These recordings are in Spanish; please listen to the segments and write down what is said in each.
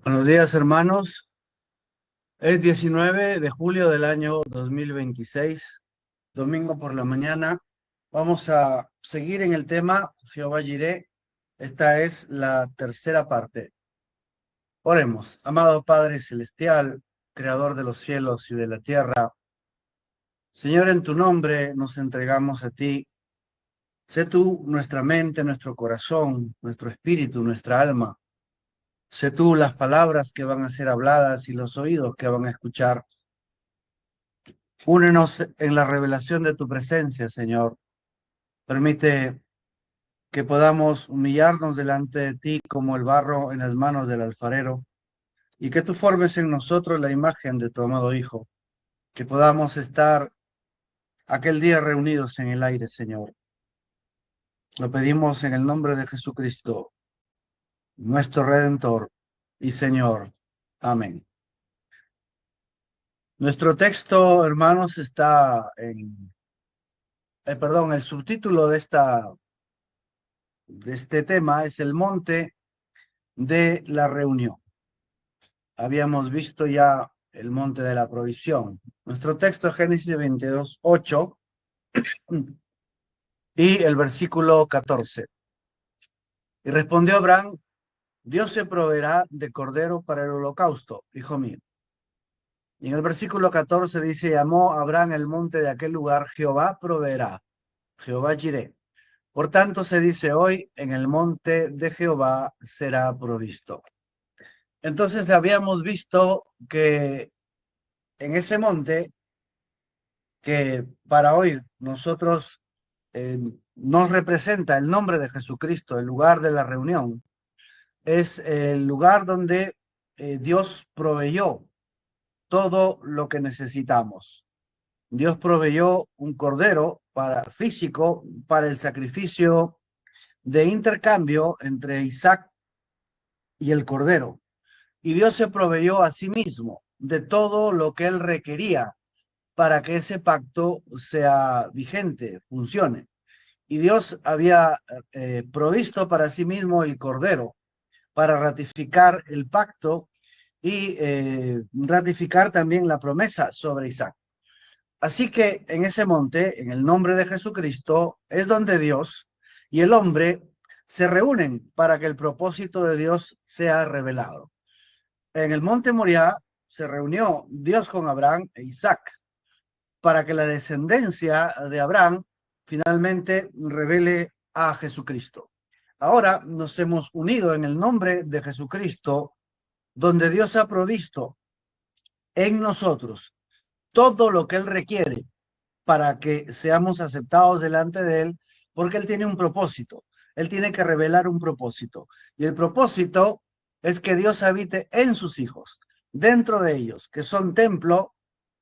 Buenos días, hermanos. Es 19 de julio del año 2026, domingo por la mañana. Vamos a seguir en el tema Jehová Jireh. Esta es la tercera parte. Oremos. Amado Padre Celestial, Creador de los cielos y de la tierra, Señor, en tu nombre nos entregamos a ti. Sé tú nuestra mente, nuestro corazón, nuestro espíritu, nuestra alma. Sé tú las palabras que van a ser habladas y los oídos que van a escuchar. Únenos en la revelación de tu presencia, Señor. Permite que podamos humillarnos delante de ti como el barro en las manos del alfarero y que tú formes en nosotros la imagen de tu amado Hijo, que podamos estar aquel día reunidos en el aire, Señor. Lo pedimos en el nombre de Jesucristo, nuestro Redentor y Señor. Amén. Nuestro texto, hermanos, está el subtítulo de este tema es el monte de la reunión. Habíamos visto ya el monte de la provisión. Nuestro texto es Génesis 22:8 y el versículo 14. Y respondió Abraham: Dios se proveerá de cordero para el holocausto, hijo mío. Y en el versículo 14 dice: llamó Abraham el monte de aquel lugar Jehová proveerá, Jehová Jireh. Por tanto se dice hoy: en el monte de Jehová será provisto. Entonces habíamos visto que en ese monte, que para hoy nosotros nos representa el nombre de Jesucristo, el lugar de la reunión, es el lugar donde Dios proveyó todo lo que necesitamos. Dios proveyó un cordero físico para el sacrificio de intercambio entre Isaac y el cordero. Y Dios se proveyó a sí mismo de todo lo que él requería para que ese pacto sea vigente, funcione. Y Dios había provisto para sí mismo el cordero para ratificar el pacto y ratificar también la promesa sobre Isaac. Así que en ese monte, en el nombre de Jesucristo, es donde Dios y el hombre se reúnen para que el propósito de Dios sea revelado. En el monte Moriah se reunió Dios con Abraham e Isaac para que la descendencia de Abraham finalmente revele a Jesucristo. Ahora nos hemos unido en el nombre de Jesucristo, donde Dios ha provisto en nosotros todo lo que Él requiere para que seamos aceptados delante de Él, porque Él tiene un propósito. Él tiene que revelar un propósito. Y el propósito es que Dios habite en sus hijos, dentro de ellos, que son templo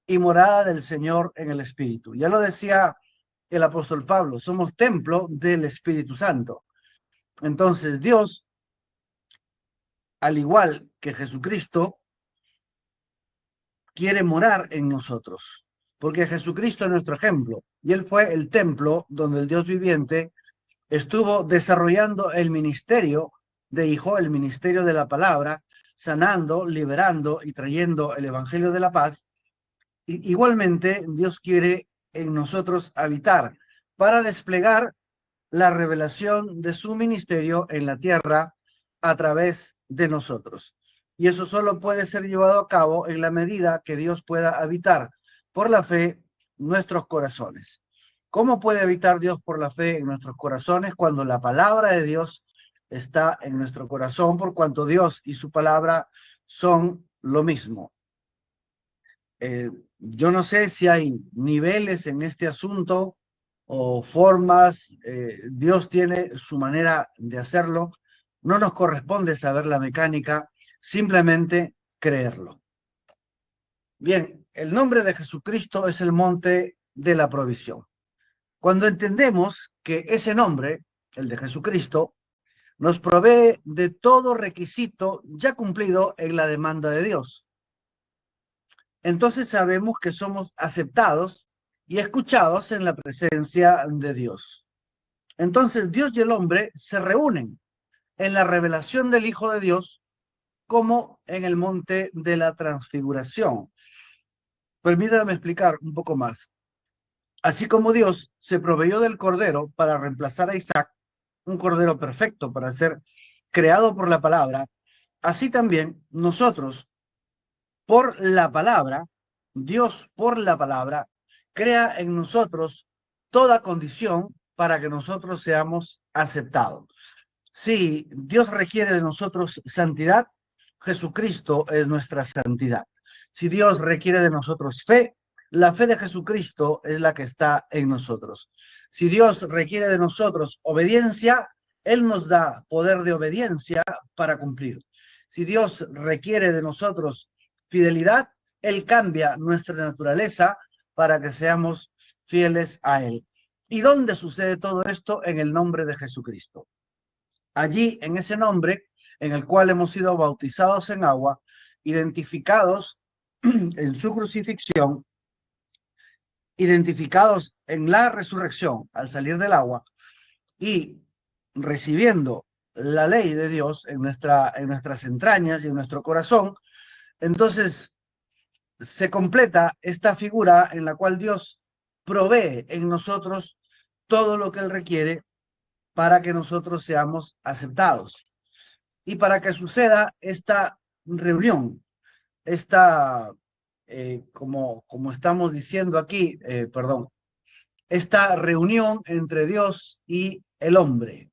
y morada del Señor en el Espíritu. Ya lo decía el apóstol Pablo, somos templo del Espíritu Santo. Entonces Dios, al igual que Jesucristo, quiere morar en nosotros, porque Jesucristo es nuestro ejemplo y Él fue el templo donde el Dios viviente estuvo desarrollando el ministerio de Hijo, el ministerio de la palabra, sanando, liberando y trayendo el Evangelio de la paz. Igualmente, Dios quiere en nosotros habitar para desplegar la revelación de su ministerio en la tierra a través de nosotros. Y eso solo puede ser llevado a cabo en la medida que Dios pueda habitar por la fe nuestros corazones. ¿Cómo puede habitar Dios por la fe en nuestros corazones? Cuando la palabra de Dios está en nuestro corazón, por cuanto Dios y su palabra son lo mismo. Yo no sé si hay niveles en este asunto o formas. Dios tiene su manera de hacerlo. No nos corresponde saber la mecánica, simplemente creerlo. Bien, el nombre de Jesucristo es el monte de la provisión. Cuando entendemos que ese nombre, el de Jesucristo, nos provee de todo requisito ya cumplido en la demanda de Dios, entonces sabemos que somos aceptados y escuchados en la presencia de Dios. Entonces Dios y el hombre se reúnen en la revelación del Hijo de Dios como en el monte de la transfiguración. Permítame explicar un poco más. Así como Dios se proveyó del cordero para reemplazar a Isaac, un cordero perfecto para ser creado por la palabra, así también nosotros, por la palabra, Dios por la palabra, crea en nosotros toda condición para que nosotros seamos aceptados. Si Dios requiere de nosotros santidad, Jesucristo es nuestra santidad. Si Dios requiere de nosotros fe, la fe de Jesucristo es la que está en nosotros. Si Dios requiere de nosotros obediencia, Él nos da poder de obediencia para cumplir. Si Dios requiere de nosotros fidelidad, Él cambia nuestra naturaleza para que seamos fieles a Él. ¿Y dónde sucede todo esto? En el nombre de Jesucristo. Allí, en ese nombre, en el cual hemos sido bautizados en agua, identificados en su crucifixión, identificados en la resurrección al salir del agua y recibiendo la ley de Dios en nuestras entrañas y en nuestro corazón, entonces se completa esta figura en la cual Dios provee en nosotros todo lo que Él requiere para que nosotros seamos aceptados. Y para que suceda esta reunión, esta, como estamos diciendo aquí, perdón, esta reunión entre Dios y el hombre.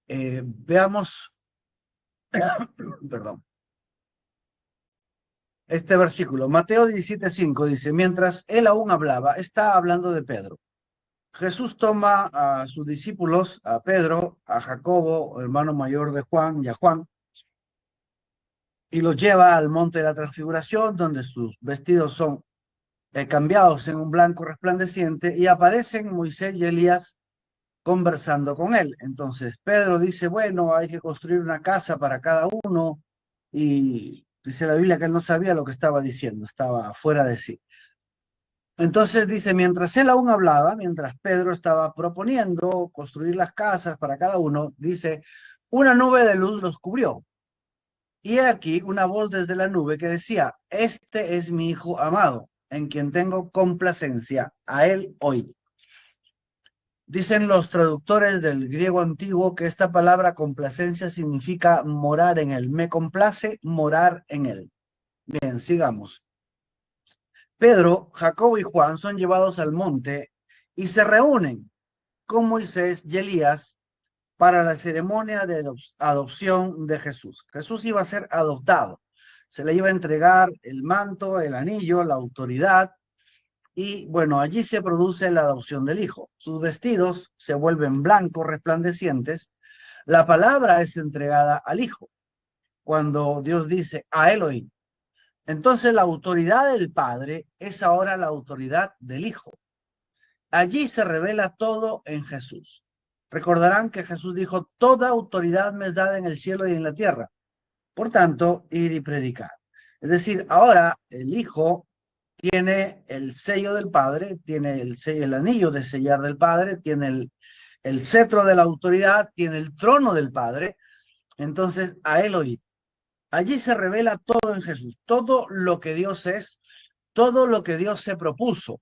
Veamos, perdón, este versículo, Mateo 17:5 dice, mientras él aún hablaba, está hablando de Pedro. Jesús toma a sus discípulos, a Pedro, a Jacobo, hermano mayor de Juan, y a Juan, y los lleva al monte de la transfiguración, donde sus vestidos son cambiados en un blanco resplandeciente, y aparecen Moisés y Elías conversando con él. Entonces Pedro dice, bueno, hay que construir una casa para cada uno, y dice la Biblia que él no sabía lo que estaba diciendo, estaba fuera de sí. Entonces dice, mientras él aún hablaba, mientras Pedro estaba proponiendo construir las casas para cada uno, dice, una nube de luz los cubrió. Y aquí una voz desde la nube que decía, este es mi hijo amado, en quien tengo complacencia, a él oíd. Dicen los traductores del griego antiguo que esta palabra complacencia significa morar en él. Me complace morar en él. Bien, sigamos. Pedro, Jacobo y Juan son llevados al monte y se reúnen con Moisés y Elías para la ceremonia de adopción de Jesús. Jesús iba a ser adoptado. Se le iba a entregar el manto, el anillo, la autoridad. Y bueno, allí se produce la adopción del Hijo. Sus vestidos se vuelven blancos, resplandecientes. La palabra es entregada al Hijo. Cuando Dios dice a Elohim, entonces la autoridad del Padre es ahora la autoridad del Hijo. Allí se revela todo en Jesús. Recordarán que Jesús dijo, toda autoridad me es dada en el cielo y en la tierra. Por tanto, ir y predicar. Es decir, ahora el Hijo tiene el sello del Padre, tiene el anillo de sellar del Padre, tiene el cetro de la autoridad, tiene el trono del Padre. Entonces, a él oír. Allí se revela todo en Jesús, todo lo que Dios es, todo lo que Dios se propuso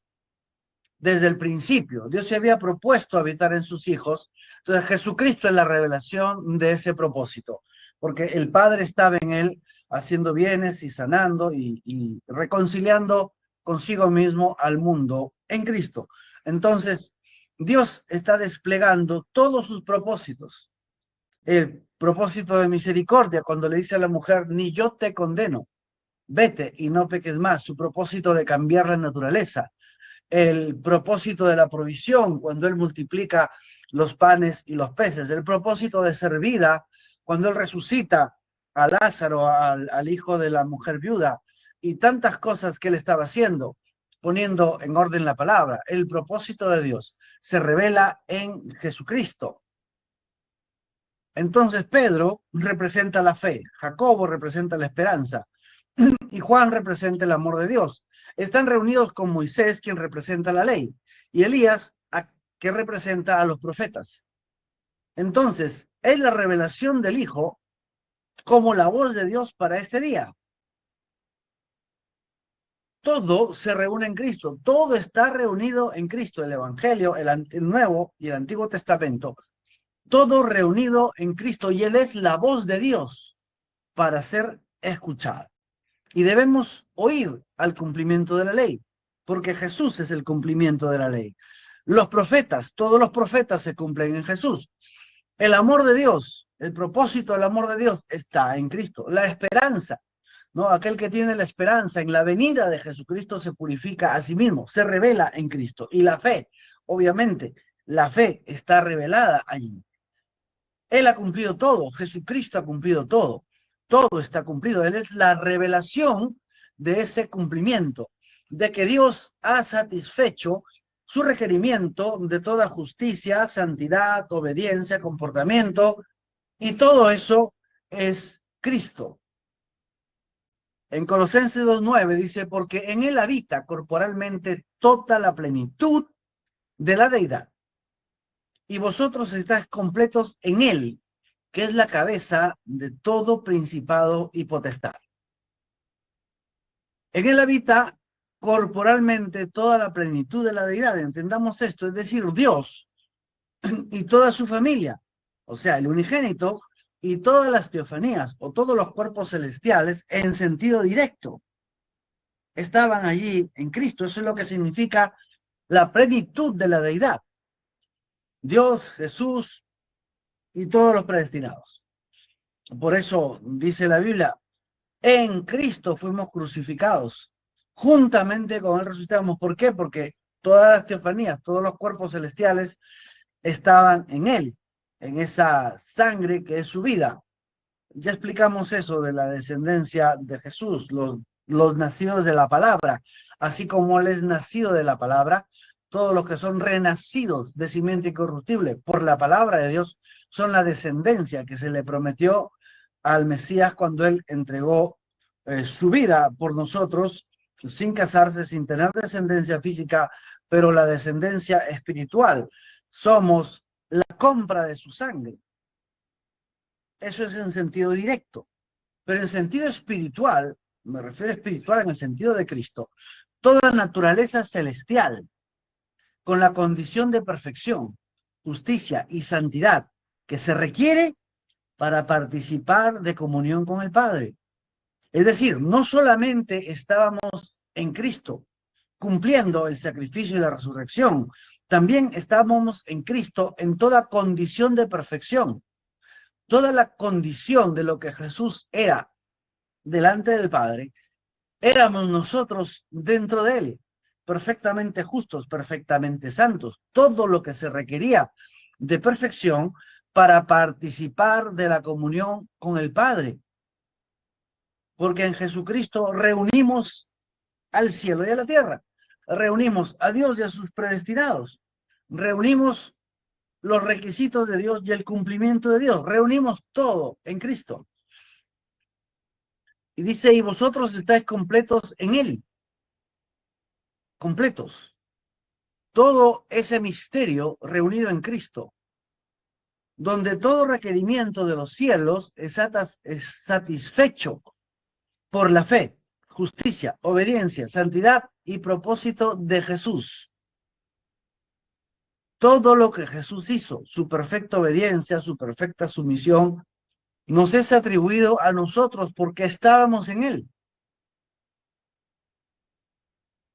desde el principio. Dios se había propuesto habitar en sus hijos. Entonces, Jesucristo es la revelación de ese propósito, porque el Padre estaba en él haciendo bienes y sanando y reconciliando consigo mismo al mundo en Cristo. Entonces, Dios está desplegando todos sus propósitos. El propósito de misericordia, cuando le dice a la mujer, ni yo te condeno, vete y no peques más. Su propósito de cambiar la naturaleza. El propósito de la provisión, cuando Él multiplica los panes y los peces. El propósito de ser vida, cuando Él resucita a Lázaro, al hijo de la mujer viuda, y tantas cosas que Él estaba haciendo, poniendo en orden la palabra. El propósito de Dios se revela en Jesucristo. Entonces Pedro representa la fe, Jacobo representa la esperanza y Juan representa el amor de Dios. Están reunidos con Moisés, quien representa la ley, y Elías, que representa a los profetas. Entonces, es la revelación del Hijo como la voz de Dios para este día. Todo se reúne en Cristo, todo está reunido en Cristo, el Evangelio, el Nuevo y el Antiguo Testamento, todo reunido en Cristo, y Él es la voz de Dios para ser escuchada. Y debemos oír al cumplimiento de la ley, porque Jesús es el cumplimiento de la ley. Los profetas, todos los profetas se cumplen en Jesús. El amor de Dios, el propósito del amor de Dios está en Cristo. La esperanza, ¿no? Aquel que tiene la esperanza en la venida de Jesucristo se purifica a sí mismo, se revela en Cristo. Y la fe, obviamente, la fe está revelada allí. Él ha cumplido todo, Jesucristo ha cumplido todo, todo está cumplido. Él es la revelación de ese cumplimiento, de que Dios ha satisfecho su requerimiento de toda justicia, santidad, obediencia, comportamiento, y todo eso es Cristo. En Colosenses 2:9 dice, porque en Él habita corporalmente toda la plenitud de la deidad, y vosotros estáis completos en Él, que es la cabeza de todo principado y potestad. En Él habita corporalmente toda la plenitud de la deidad, entendamos esto, es decir, Dios y toda su familia, o sea, el unigénito y todas las teofanías o todos los cuerpos celestiales en sentido directo estaban allí en Cristo. Eso es lo que significa la plenitud de la deidad. Dios, Jesús y todos los predestinados. Por eso dice la Biblia, en Cristo fuimos crucificados, juntamente con Él resucitamos. ¿Por qué? Porque todas las teofanías, todos los cuerpos celestiales estaban en Él, en esa sangre que es su vida. Ya explicamos eso de la descendencia de Jesús, los nacidos de la palabra, así como Él es nacido de la palabra, todos los que son renacidos de simiente incorruptible por la palabra de Dios son la descendencia que se le prometió al Mesías cuando Él entregó su vida por nosotros, sin casarse, sin tener descendencia física, pero la descendencia espiritual. Somos la compra de su sangre. Eso es en sentido directo. Pero en sentido espiritual, me refiero a espiritual en el sentido de Cristo, toda naturaleza celestial, con la condición de perfección, justicia y santidad que se requiere para participar de comunión con el Padre. Es decir, no solamente estábamos en Cristo, cumpliendo el sacrificio y la resurrección, también estábamos en Cristo en toda condición de perfección. Toda la condición de lo que Jesús era delante del Padre, éramos nosotros dentro de Él, perfectamente justos, perfectamente santos, todo lo que se requería de perfección para participar de la comunión con el Padre. Porque en Jesucristo reunimos al cielo y a la tierra, reunimos a Dios y a sus predestinados, reunimos los requisitos de Dios y el cumplimiento de Dios, reunimos todo en Cristo. Y dice, y vosotros estáis completos en Él, completos. Todo ese misterio reunido en Cristo, donde todo requerimiento de los cielos es satisfecho por la fe, justicia, obediencia, santidad y propósito de Jesús. Todo lo que Jesús hizo, su perfecta obediencia, su perfecta sumisión, nos es atribuido a nosotros porque estábamos en Él.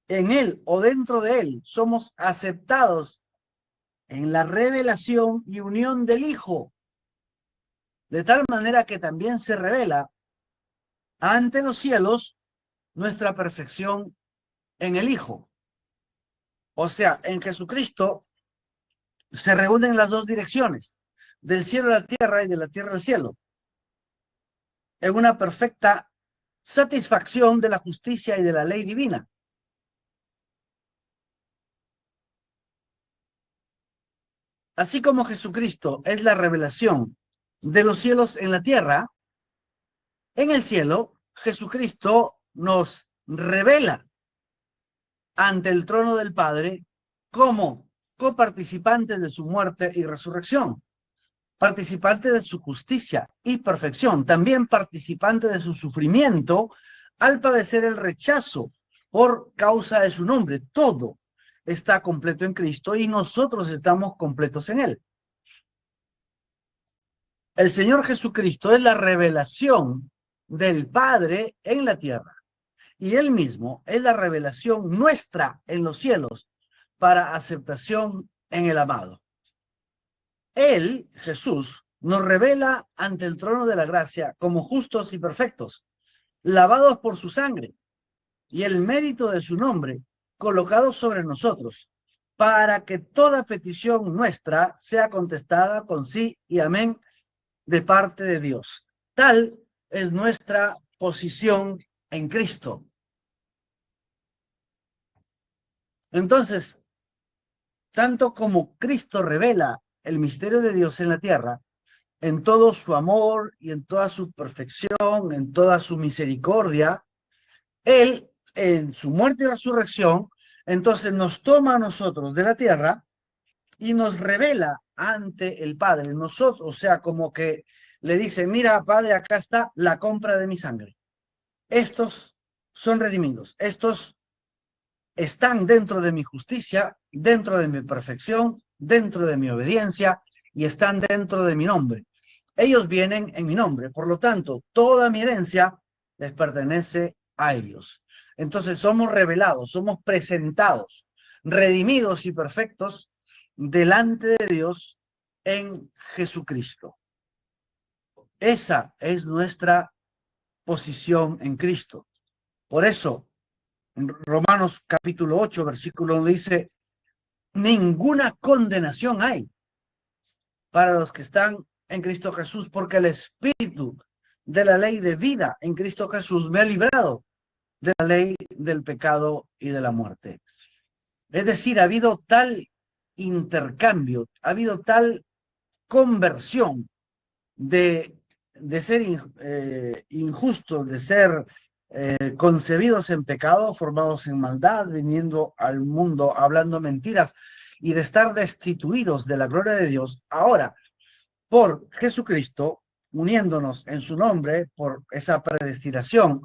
En Él o dentro de Él somos aceptados en la revelación y unión del Hijo, de tal manera que también se revela ante los cielos nuestra perfección en el Hijo. O sea, en Jesucristo se reúnen las dos direcciones, del cielo a la tierra y de la tierra al cielo, en una perfecta satisfacción de la justicia y de la ley divina. Así como Jesucristo es la revelación de los cielos en la tierra, en el cielo Jesucristo nos revela ante el trono del Padre como coparticipantes de su muerte y resurrección. participante de su justicia y perfección, también participante de su sufrimiento al padecer el rechazo por causa de su nombre. Todo está completo en Cristo y nosotros estamos completos en Él. El Señor Jesucristo es la revelación del Padre en la tierra y Él mismo es la revelación nuestra en los cielos para aceptación en el amado. Él, Jesús, nos revela ante el trono de la gracia como justos y perfectos, lavados por su sangre y el mérito de su nombre colocado sobre nosotros, para que toda petición nuestra sea contestada con sí y amén de parte de Dios. Tal es nuestra posición en Cristo. Entonces, tanto como Cristo revela el misterio de Dios en la tierra, en todo su amor y en toda su perfección, en toda su misericordia, Él, en su muerte y resurrección, entonces nos toma a nosotros de la tierra y nos revela ante el Padre. Nosotros, o sea, como que le dice, mira, Padre, acá está la compra de mi sangre. Estos son redimidos. Estos están dentro de mi justicia, dentro de mi perfección, dentro de mi obediencia y están dentro de mi nombre. Ellos vienen en mi nombre, por lo tanto, toda mi herencia les pertenece a ellos. Entonces somos revelados, somos presentados, redimidos y perfectos delante de Dios en Jesucristo. Esa es nuestra posición en Cristo. Por eso, en Romanos capítulo 8, versículo 1 dice, ninguna condenación hay para los que están en Cristo Jesús, porque el Espíritu de la ley de vida en Cristo Jesús me ha librado de la ley del pecado y de la muerte. Es decir, ha habido tal intercambio, ha habido tal conversión de ser injustos, de ser concebidos en pecado, formados en maldad, viniendo al mundo hablando mentiras y de estar destituidos de la gloria de Dios, ahora por Jesucristo, uniéndonos en su nombre, por esa predestinación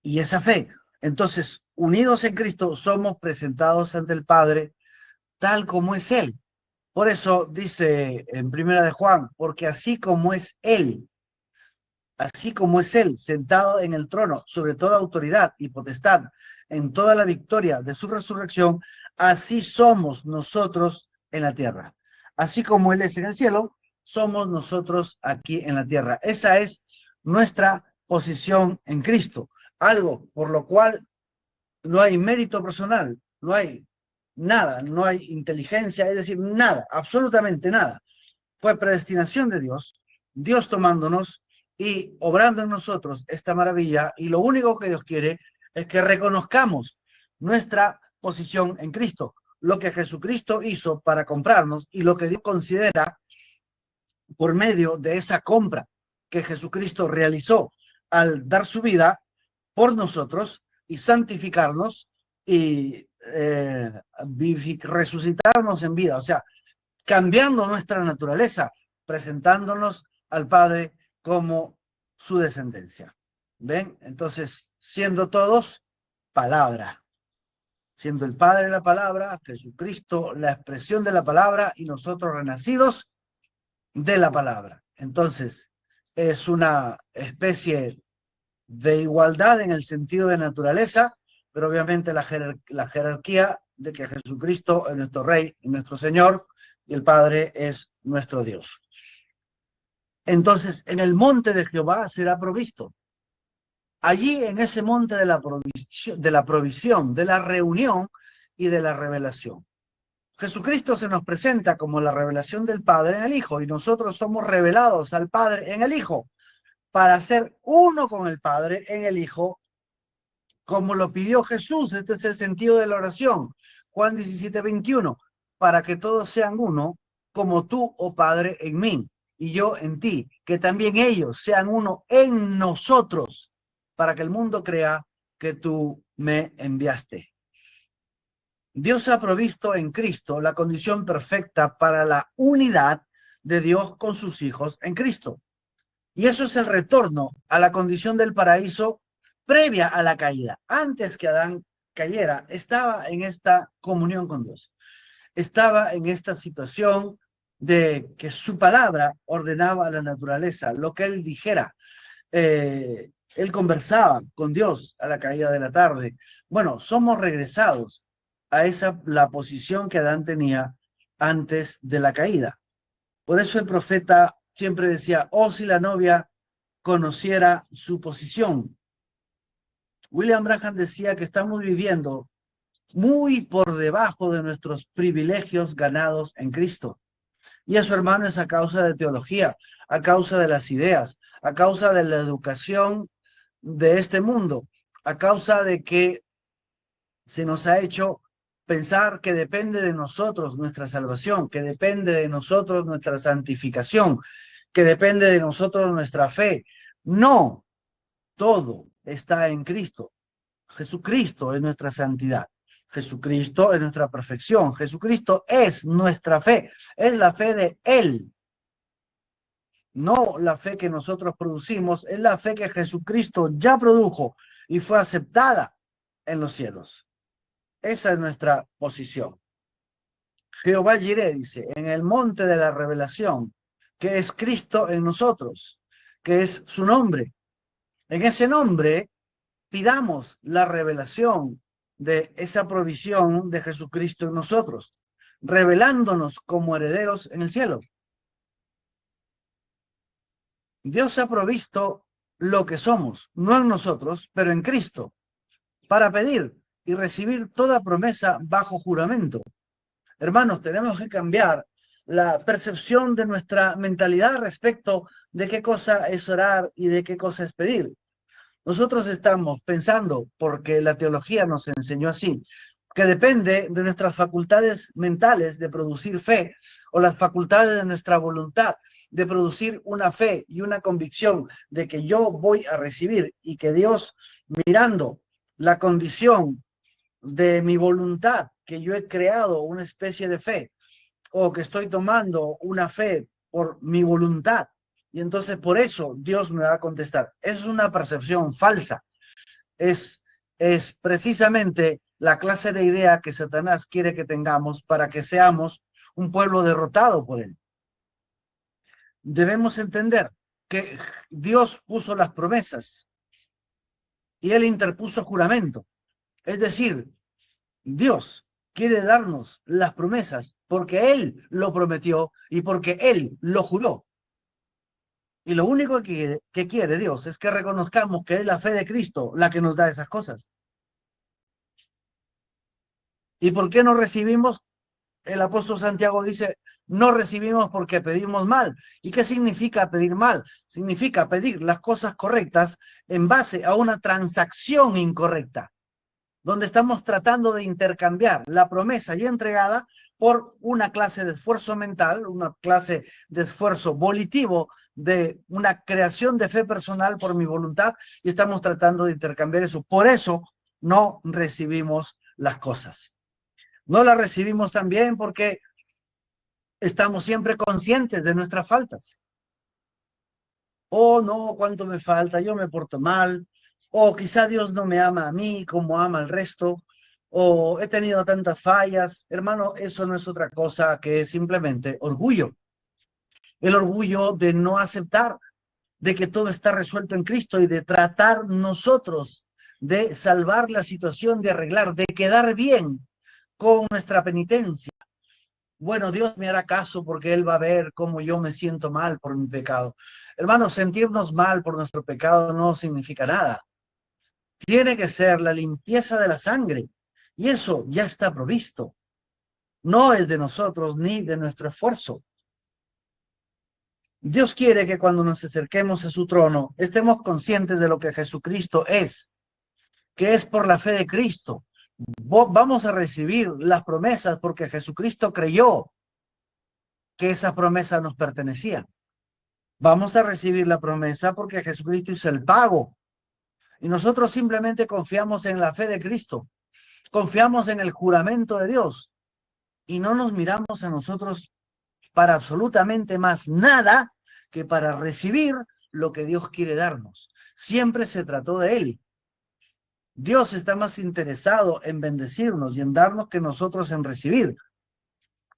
y esa fe. Entonces, unidos en Cristo, somos presentados ante el Padre tal como es Él. Por eso dice en Primera de Juan, porque así como es Él, sentado en el trono, sobre toda autoridad y potestad, en toda la victoria de su resurrección, así somos nosotros en la tierra. Así como Él es en el cielo, somos nosotros aquí en la tierra. Esa es nuestra posición en Cristo, algo por lo cual no hay mérito personal, no hay nada, no hay inteligencia, es decir, nada, absolutamente nada. Fue predestinación de Dios, Dios tomándonos y obrando en nosotros esta maravilla, y lo único que Dios quiere es que reconozcamos nuestra posición en Cristo, lo que Jesucristo hizo para comprarnos y lo que Dios considera por medio de esa compra que Jesucristo realizó al dar su vida por nosotros y santificarnos y resucitarnos en vida, o sea, cambiando nuestra naturaleza, presentándonos al Padre como su descendencia. ¿Ven? Entonces, siendo todos palabra, siendo el Padre la palabra, Jesucristo la expresión de la palabra y nosotros renacidos de la palabra. Entonces, es una especie de igualdad en el sentido de naturaleza, pero obviamente la jerarquía de que Jesucristo es nuestro Rey y nuestro Señor, y el Padre es nuestro Dios. Entonces, en el monte de Jehová será provisto. Allí, en ese monte de la provisión, de la reunión y de la revelación. Jesucristo se nos presenta como la revelación del Padre en el Hijo, y nosotros somos revelados al Padre en el Hijo, para ser uno con el Padre en el Hijo, como lo pidió Jesús. Este es el sentido de la oración. Juan 17:21, para que todos sean uno, como tú, oh Padre, en mí, y yo en ti, que también ellos sean uno en nosotros, para que el mundo crea que tú me enviaste. Dios ha provisto en Cristo la condición perfecta para la unidad de Dios con sus hijos en Cristo. Y eso es el retorno a la condición del paraíso previa a la caída. Antes que Adán cayera, estaba en esta comunión con Dios. Estaba en esta situación de que su palabra ordenaba a la naturaleza, lo que él dijera. Él conversaba con Dios a la caída de la tarde. Bueno, somos regresados a la posición que Adán tenía antes de la caída. Por eso el profeta siempre decía, oh, si la novia conociera su posición. William Branham decía que estamos viviendo muy por debajo de nuestros privilegios ganados en Cristo. Y eso, hermano, es a causa de teología, a causa de las ideas, a causa de la educación de este mundo, a causa de que se nos ha hecho pensar que depende de nosotros nuestra salvación, que depende de nosotros nuestra santificación, que depende de nosotros nuestra fe. No, todo está en Cristo. Jesucristo es nuestra santidad. Jesucristo es nuestra perfección. Jesucristo es nuestra fe. Es la fe de Él. No la fe que nosotros producimos, es la fe que Jesucristo ya produjo y fue aceptada en los cielos. Esa es nuestra posición. Jehová Jireh dice, en el monte de la revelación, que es Cristo en nosotros, que es su nombre. En ese nombre pidamos la revelación de esa provisión de Jesucristo en nosotros, revelándonos como herederos en el cielo. Dios ha provisto lo que somos, no en nosotros, pero en Cristo, para pedir y recibir toda promesa bajo juramento. Hermanos, tenemos que cambiar la percepción de nuestra mentalidad respecto de qué cosa es orar y de qué cosa es pedir. Nosotros estamos pensando, porque la teología nos enseñó así, que depende de nuestras facultades mentales de producir fe o las facultades de nuestra voluntad de producir una fe y una convicción de que yo voy a recibir y que Dios, mirando la condición de mi voluntad, que yo he creado una especie de fe o que estoy tomando una fe por mi voluntad y entonces por eso Dios me va a contestar. Es una percepción falsa. Es precisamente la clase de idea que Satanás quiere que tengamos para que seamos un pueblo derrotado por él. Debemos entender que Dios puso las promesas y él interpuso juramento. Es decir, Dios quiere darnos las promesas porque él lo prometió y porque él lo juró. Y lo único que quiere Dios es que reconozcamos que es la fe de Cristo la que nos da esas cosas. ¿Y por qué no recibimos? El apóstol Santiago dice, no recibimos porque pedimos mal. ¿Y qué significa pedir mal? Significa pedir las cosas correctas en base a una transacción incorrecta, donde estamos tratando de intercambiar la promesa ya entregada por una clase de esfuerzo mental, una clase de esfuerzo volitivo, de una creación de fe personal por mi voluntad, y estamos tratando de intercambiar eso. Por eso no recibimos las cosas. No las recibimos también porque estamos siempre conscientes de nuestras faltas. Oh, no, cuánto me falta, yo me porto mal, o quizá Dios no me ama a mí como ama al resto, o he tenido tantas fallas. Hermano, eso no es otra cosa que simplemente orgullo. El orgullo de no aceptar de que todo está resuelto en Cristo y de tratar nosotros de salvar la situación, de arreglar, de quedar bien con nuestra penitencia. Bueno, Dios me hará caso porque Él va a ver cómo yo me siento mal por mi pecado. Hermanos, sentirnos mal por nuestro pecado no significa nada. Tiene que ser la limpieza de la sangre y eso ya está provisto. No es de nosotros ni de nuestro esfuerzo. Dios quiere que cuando nos acerquemos a su trono estemos conscientes de lo que Jesucristo es, que es por la fe de Cristo. Vamos a recibir las promesas porque Jesucristo creyó que esa promesa nos pertenecía. Vamos a recibir la promesa porque Jesucristo hizo el pago. Y nosotros simplemente confiamos en la fe de Cristo. Confiamos en el juramento de Dios. Y no nos miramos a nosotros para absolutamente más nada que para recibir lo que Dios quiere darnos. Siempre se trató de Él. Dios está más interesado en bendecirnos y en darnos que nosotros en recibir.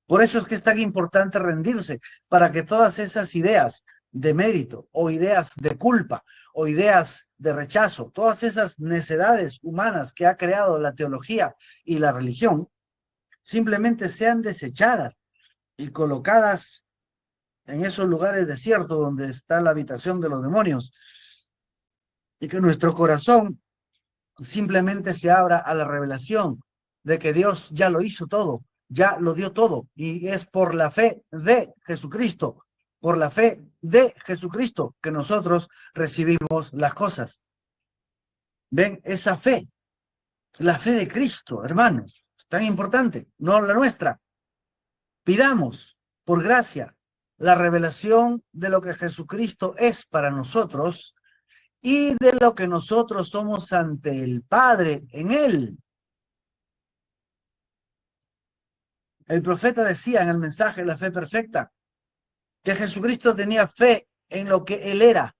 Por eso es que es tan importante rendirse, para que todas esas ideas de mérito o ideas de culpa o ideas de rechazo, todas esas necedades humanas que ha creado la teología y la religión, simplemente sean desechadas y colocadas en esos lugares desiertos donde está la habitación de los demonios, y que nuestro corazón simplemente se abra a la revelación de que Dios ya lo hizo todo, ya lo dio todo, y es por la fe de Jesucristo, por la fe de Jesucristo que nosotros recibimos las cosas. ¿Ven? Esa fe, la fe de Cristo, hermanos, es tan importante, no la nuestra. Pidamos, por gracia, la revelación de lo que Jesucristo es para nosotros y de lo que nosotros somos ante el Padre en Él. El profeta decía en el mensaje de la fe perfecta que Jesucristo tenía fe en lo que Él era.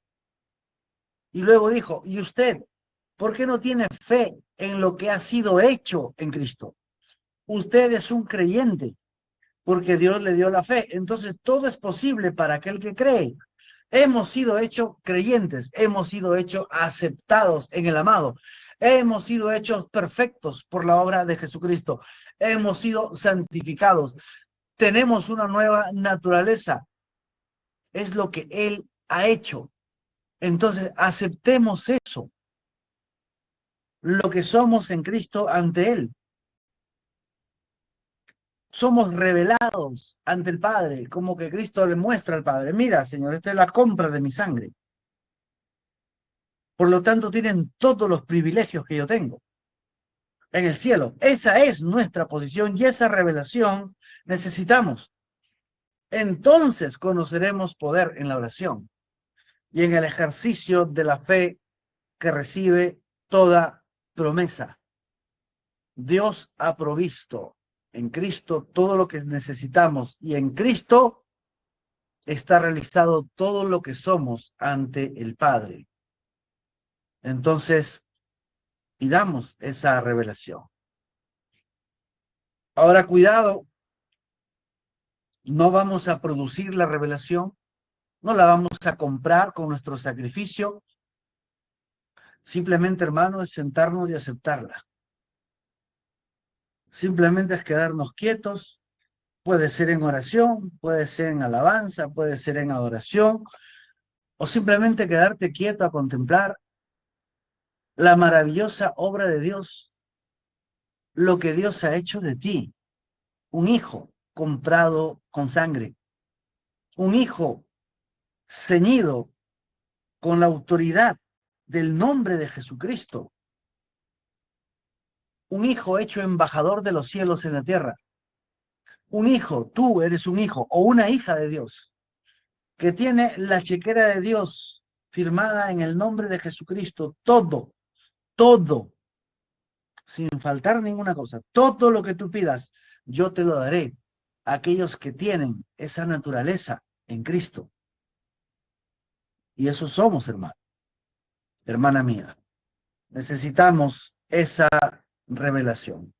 Y luego dijo, ¿y usted por qué no tiene fe en lo que ha sido hecho en Cristo? Usted es un creyente porque Dios le dio la fe. Entonces todo es posible para aquel que cree. Hemos sido hechos creyentes, hemos sido hechos aceptados en el amado, hemos sido hechos perfectos por la obra de Jesucristo, hemos sido santificados, tenemos una nueva naturaleza, es lo que Él ha hecho. Entonces aceptemos eso, lo que somos en Cristo ante Él. Somos revelados ante el Padre, como que Cristo le muestra al Padre, mira, Señor, esta es la compra de mi sangre. Por lo tanto, tienen todos los privilegios que yo tengo en el cielo. Esa es nuestra posición y esa revelación necesitamos. Entonces conoceremos poder en la oración y en el ejercicio de la fe que recibe toda promesa. Dios ha provisto en Cristo todo lo que necesitamos y en Cristo está realizado todo lo que somos ante el Padre. Entonces, pidamos esa revelación. Ahora, cuidado, no vamos a producir la revelación, no la vamos a comprar con nuestro sacrificio. Simplemente, hermano, es sentarnos y aceptarla. Simplemente es quedarnos quietos. Puede ser en oración, puede ser en alabanza, puede ser en adoración, o simplemente quedarte quieto a contemplar la maravillosa obra de Dios, lo que Dios ha hecho de ti, un hijo comprado con sangre, un hijo ceñido con la autoridad del nombre de Jesucristo, un hijo hecho embajador de los cielos en la tierra, un hijo, tú eres un hijo o una hija de Dios, que tiene la chequera de Dios firmada en el nombre de Jesucristo, todo, todo, sin faltar ninguna cosa, todo lo que tú pidas, yo te lo daré a aquellos que tienen esa naturaleza en Cristo. Y eso somos, hermano, hermana mía. Necesitamos esa revelación.